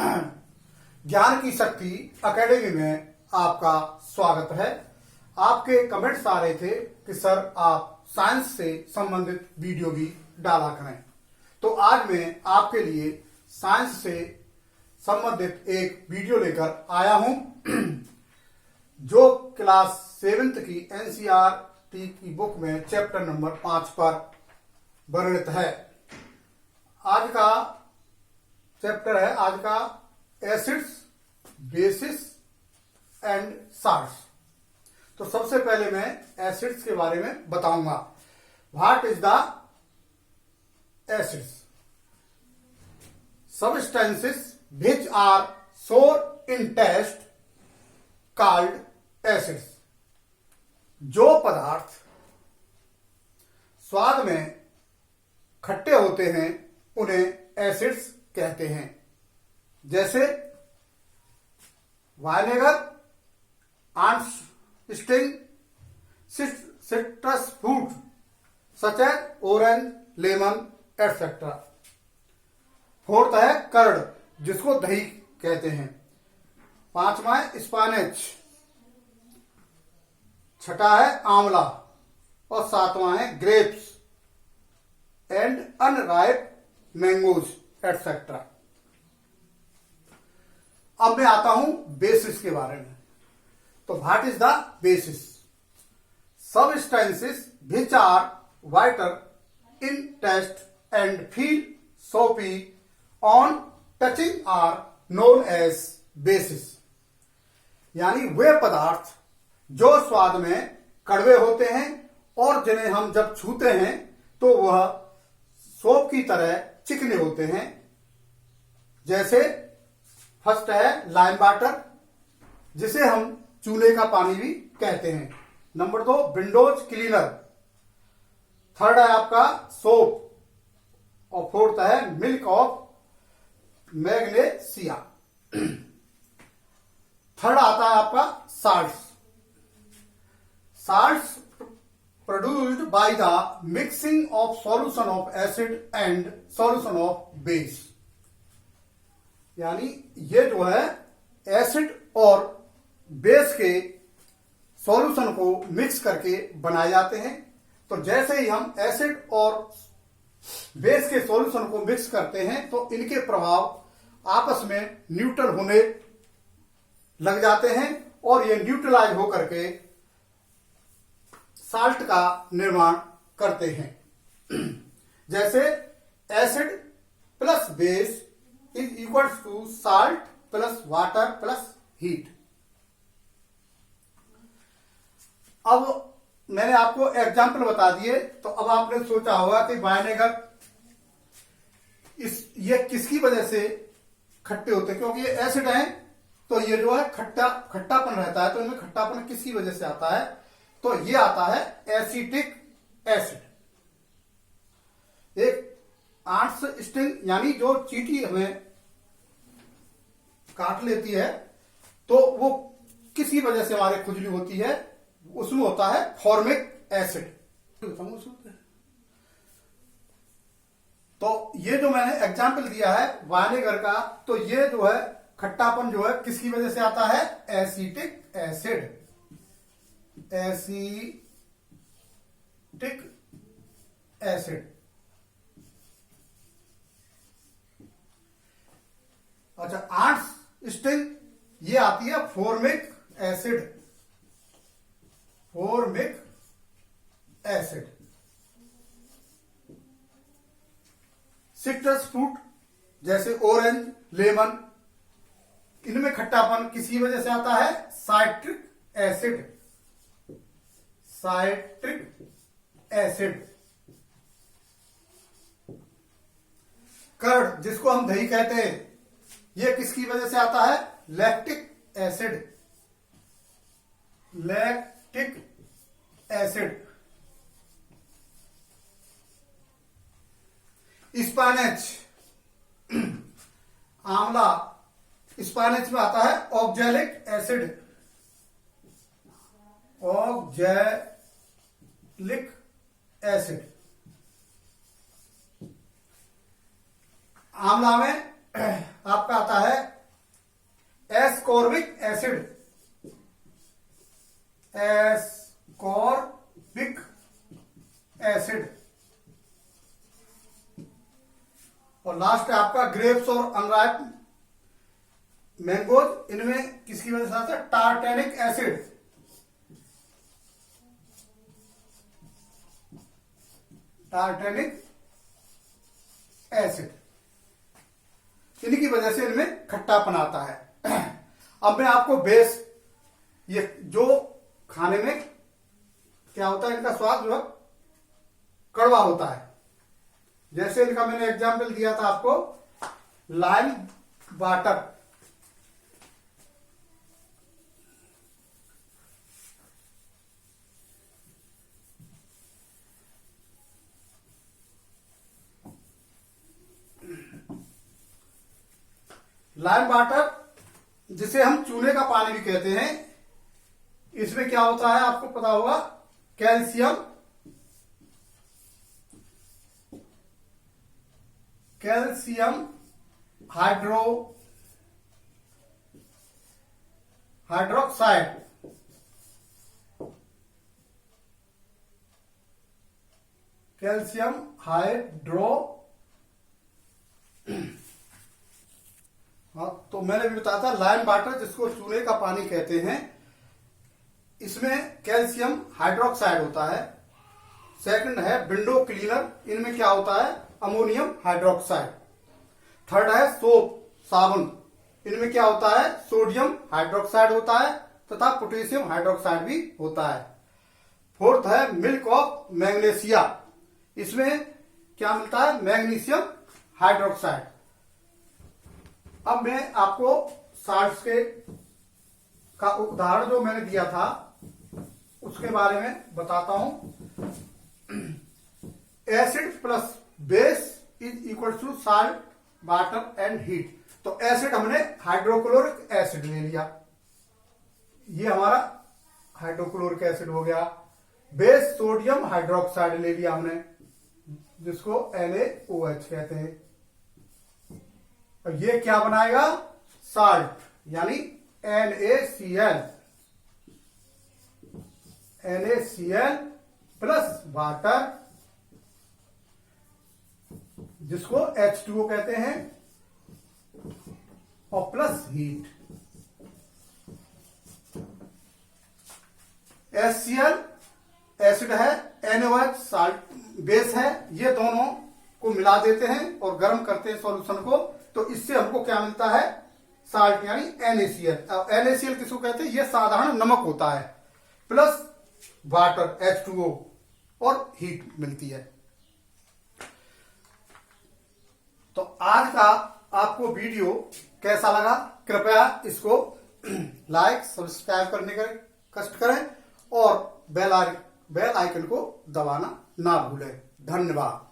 ज्ञान की शक्ति एकेडमी में आपका स्वागत है। आपके कमेंट्स आ रहे थे कि सर आप साइंस से संबंधित वीडियो भी डाला करें, तो आज मैं आपके लिए साइंस से संबंधित एक वीडियो लेकर आया हूं जो क्लास 7th की एनसीईआरटी की बुक में चैप्टर नंबर 5 पर वर्णित है। आज का चैप्टर है, आज का एसिड्स, बेसिस एंड साल्ट्स। तो सबसे पहले मैं एसिड्स के बारे में बताऊंगा। What is the acids? Substances which are sour in taste called acids। जो पदार्थ स्वाद में खट्टे होते हैं उन्हें एसिड्स कहते हैं। जैसे vinegar, sting, citrus fruit such as orange, lemon etcetera. Fourth है कर्ड, जिसको दही कहते हैं। पांचवा है स्पाइनेच, छठा है आंवला और सातवां है grapes and unripe mangoes etcetera. अब मैं आता हूं बेसिस के बारे में। तो what is the basis? Substances which are whiter in taste and feel soapy on touching are known as bases। यानी वे पदार्थ जो स्वाद में कड़वे होते हैं और जिन्हें हम जब छूते हैं तो वह सोप की तरह चिकने होते हैं। जैसे फर्स्ट है लाइम वाटर, जिसे हम चूल्हे का पानी भी कहते हैं। Number 2 Windows cleaner. थर्ड है आपका सोप और फोर्थ है मिल्क ऑफ मैग्नेसिया। थर्ड आता है आपका salts. Salts produced by the mixing of solution of acid and solution of base. यानी ये जो है एसिड और बेस के सॉल्यूशन को मिक्स करके बनाए जाते हैं। तो जैसे ही हम एसिड और बेस के सॉल्यूशन को मिक्स करते हैं तो इनके प्रभाव आपस में न्यूट्रल होने लग जाते हैं और ये न्यूट्रलाइज होकर के साल्ट का निर्माण करते हैं। जैसे acid plus base is equals to salt plus water plus heat. अब मैंने आपको एग्जाम्पल बता दिए, तो अब आपने सोचा होगा कि वाइनेगर ये किसकी वजह से खट्टे होते हैं? क्योंकि ये एसिड हैं, तो ये जो है खट्टापन रहता है। तो इनमें खट्टापन किसकी वजह से आता है? तो ये आता है एसिटिक एसिड। एक आंट्स स्टिंग, यानी जो चींटी हमें काट लेती है तो वो किसी वजह से हमारे खुजली होती है, उसमें होता है फॉर्मिक एसिड। तो ये जो मैंने एग्जाम्पल दिया है वाइनेगर का, तो ये जो है खट्टापन जो है किसकी वजह से आता है? Acetic acid. Acetic acid. अच्छा, आंट्स स्टिंग ये आती है formic acid. Formic acid. Citrus fruit जैसे ऑरेंज, लेमन, इनमें खट्टापन किसी वजह से आता है? Citric acid. Citric acid. Curd, जिसको हम दही कहते हैं, ये किसकी वजह से आता है? Lactic acid. Lactic acid. Spinach, आंवला, स्पाइनेच में आता है ऑक्जेलिक एसिड। Oxalic acid. आंवला में आपका आता है और अनराइप मैंगोज, इनमें किसकी वजह से आता है? टार्टेनिक एसिड। टार्टेनिक एसिड, इनकी वजह से इनमें खट्टापन आता है। अब मैं आपको बेस, ये जो खाने में क्या होता है, इनका स्वाद जो है कड़वा होता है। जैसे इनका मैंने एग्जाम्पल दिया था आपको, लाइम वाटर। लाइम वाटर, जिसे हम चूने का पानी भी कहते हैं, इसमें क्या होता है आपको पता होगा, कैल्शियम हाइड्रोक्साइड, कैल्शियम हाइड्रो, हाँ, तो मैंने भी बताया था लाइम वाटर, जिसको चूने का पानी कहते हैं, इसमें कैल्शियम हाइड्रोक्साइड होता है। सेकंड है विंडो क्लीनर, इनमें क्या होता है? Ammonium hydroxide. थर्ड है सोप, साबुन, इनमें क्या होता है? सोडियम हाइड्रोक्साइड होता है तथा पोटेशियम हाइड्रोक्साइड भी होता है। फोर्थ है मिल्क ऑफ मैग्नीशिया, इसमें क्या मिलता है? Magnesium hydroxide. अब मैं आपको साल्ट्स के का उदाहरण जो मैंने दिया था उसके बारे में बताता हूं। Acid plus base is equal to salt, water and heat. तो एसिड हमने हाइड्रोक्लोरिक एसिड ले लिया, ये हमारा हाइड्रोक्लोरिक एसिड हो गया। बेस सोडियम हाइड्रोक्साइड ले लिया हमने, जिसको NaOH कहते हैं। और ये क्या बनाएगा? साल्ट, यानी NaCl प्लस वाटर, जिसको H2O कहते हैं, और प्लस हीट। HCl एसिड है, NaOH साल्ट बेस है, ये दोनों को मिला देते हैं और गर्म करते हैं सॉल्यूशन को, तो इससे हमको क्या मिलता है? साल्ट, यानी NaCl। NaCl किसको कहते हैं? ये साधारण नमक होता है, प्लस वाटर H2O और हीट मिलती है। तो आज का आपको वीडियो कैसा लगा? कृपया इसको लाइक सब्सक्राइब करने का कष्ट करें और बेल आइकन को दबाना ना भूलें। धन्यवाद।